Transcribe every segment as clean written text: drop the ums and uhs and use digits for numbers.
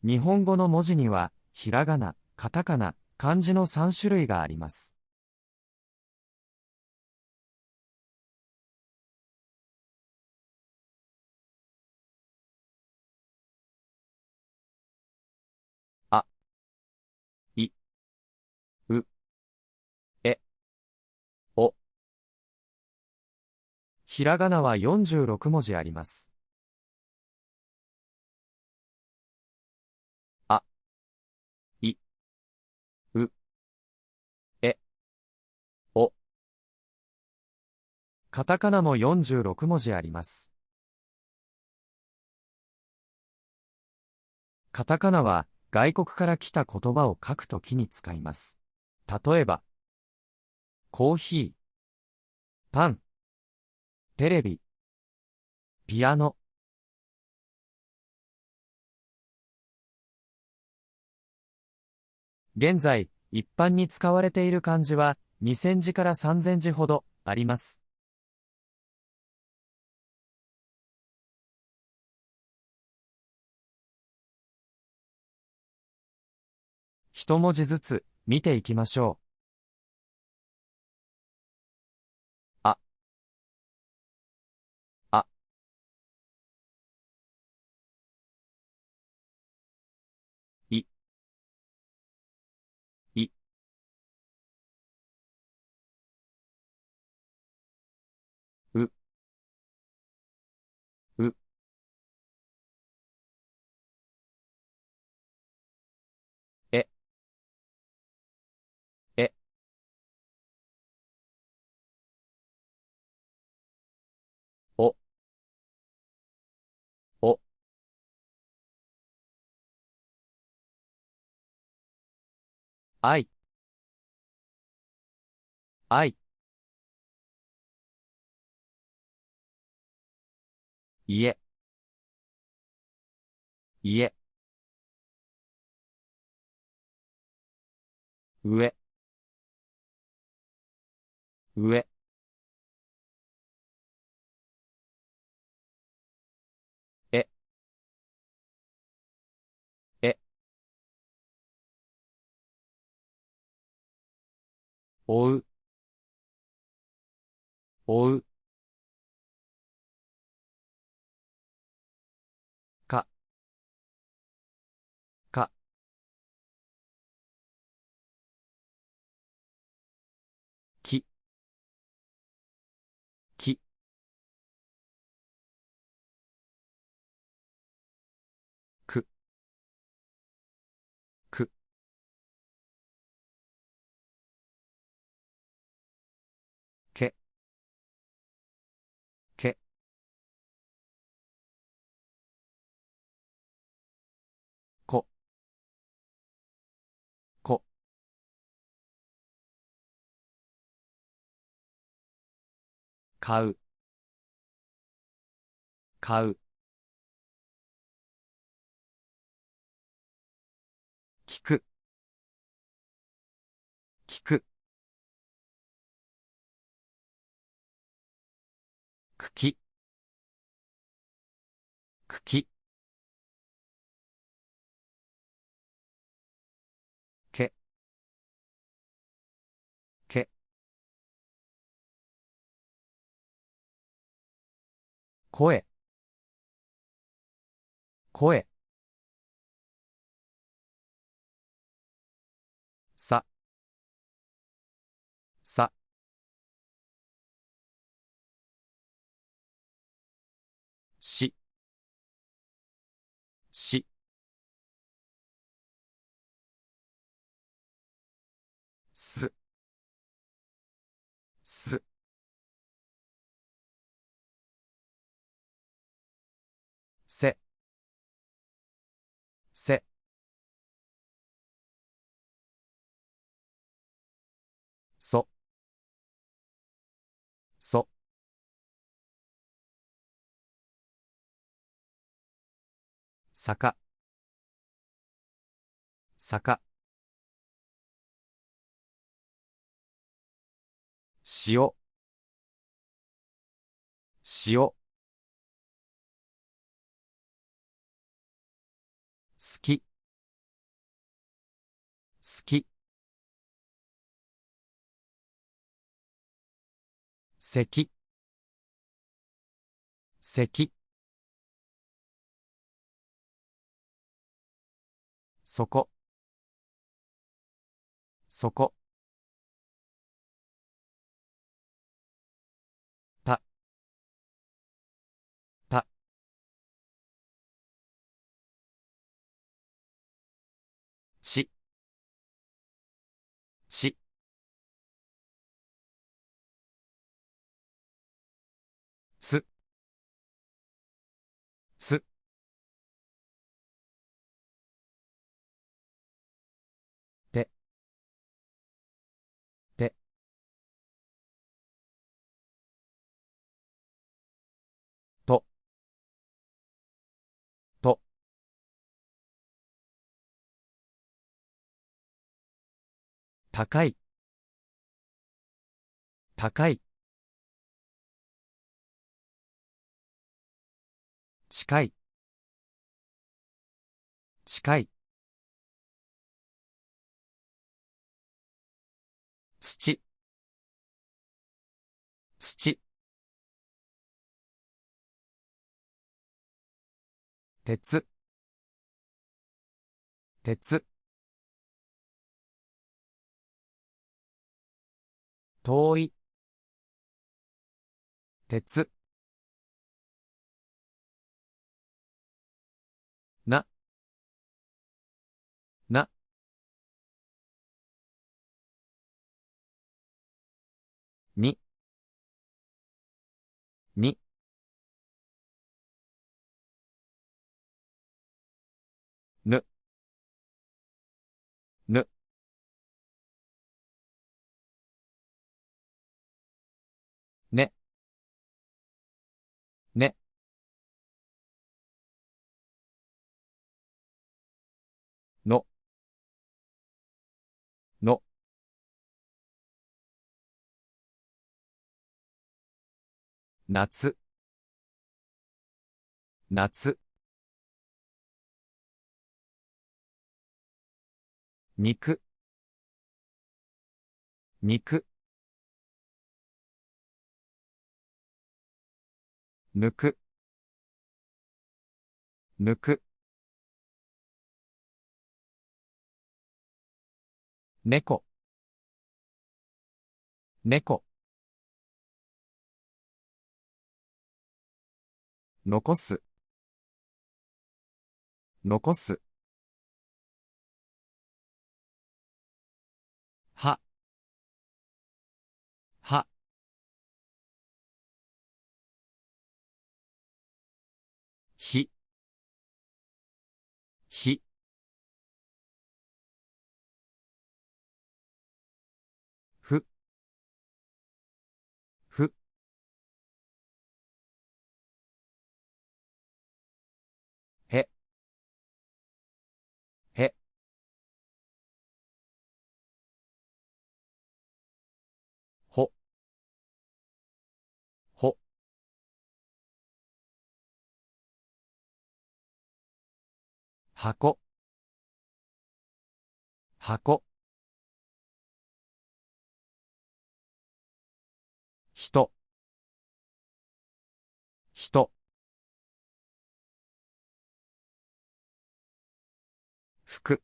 日本語の文字には、ひらがな、カタカナ、漢字の3種類があります。あ、い、う、え、お。ひらがなは46文字あります。あ、い、う、え、お。カタカナも46文字あります。カタカナは外国から来た言葉を書くときに使います。例えば、コーヒー、パン、テレビ、ピアノ。現在、一般に使われている漢字は2000字から3000字ほどあります。一文字ずつ見ていきましょう。あ、あ、い、い、う、う、え、え、お、お、あい、あい、いえ、いえ、上、上、え、え、おう、おう、か、か、き、き、く、く、け、け、こ、こ、買う、買う、聞く、聞く、茎、茎、け、け、声、声、さ、さ、し、し、す、す、せ、せ、そ、そ、さか、さか、塩、塩、好き、好き、咳、咳、そこ、そこ、た、た、ち、ち、つ、つ、て、て、と、と、高い、高い、近い、近い、土、土、鉄、鉄、遠い、鉄、な、な、に、に、ぬ、ぬ、ね、ね、の、の、夏、夏、肉、肉、抜く、抜く、猫、猫、残す、残す、は、は、ひ、ひ、ふ、ふ、へ、へ、ほ、ほ、箱、箱、人、人、服、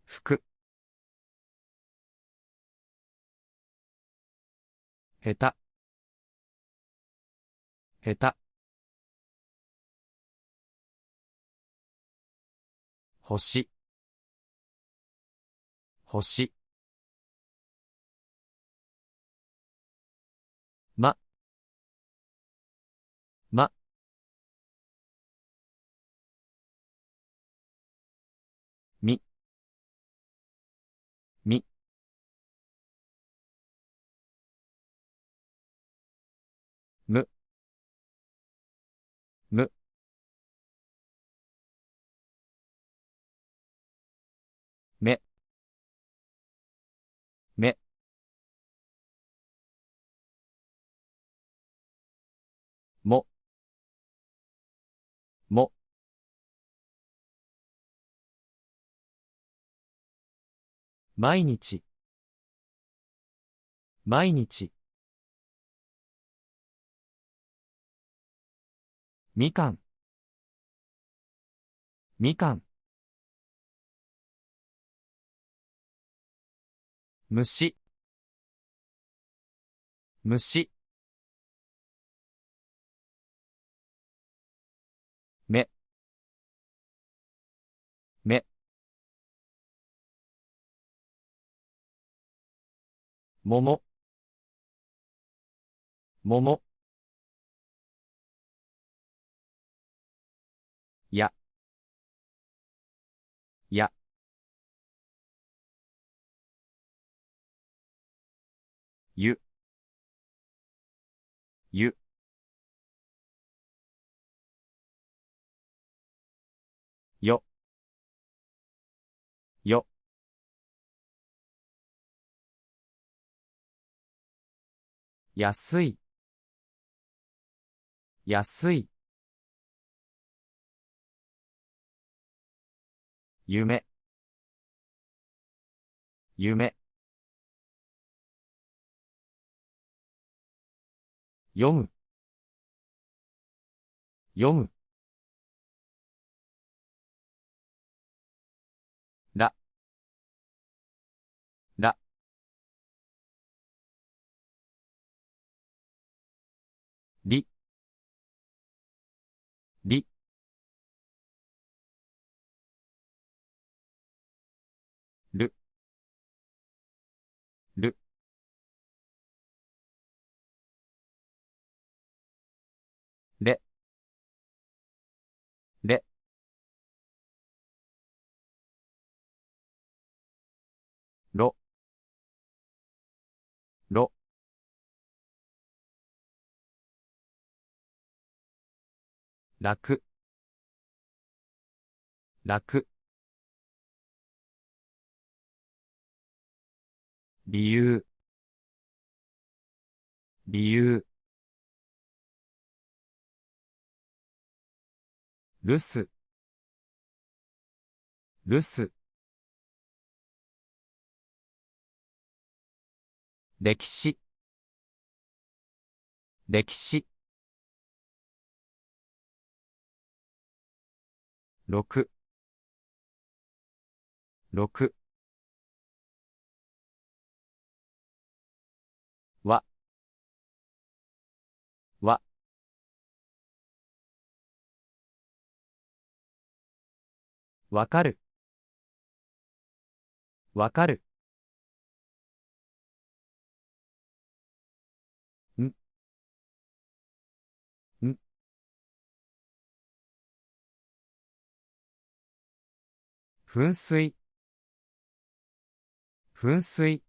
服、下手、下手、星、星、ま、ま、み、み、む、む、め、め、も、も、毎日、毎日。みかん、みかん。虫、虫。目、目。桃、桃。や、や。ゆ、ゆ。よ、よ。安い、安い。夢、夢。読む、読む。ら、ら。り、り。る、る。れ、れ。ろ、ろ。楽、楽。理由、理由。留守、留守。歴史、歴史。六、六。わ、わ。わかる、わかる。ん、ん。噴水、噴水。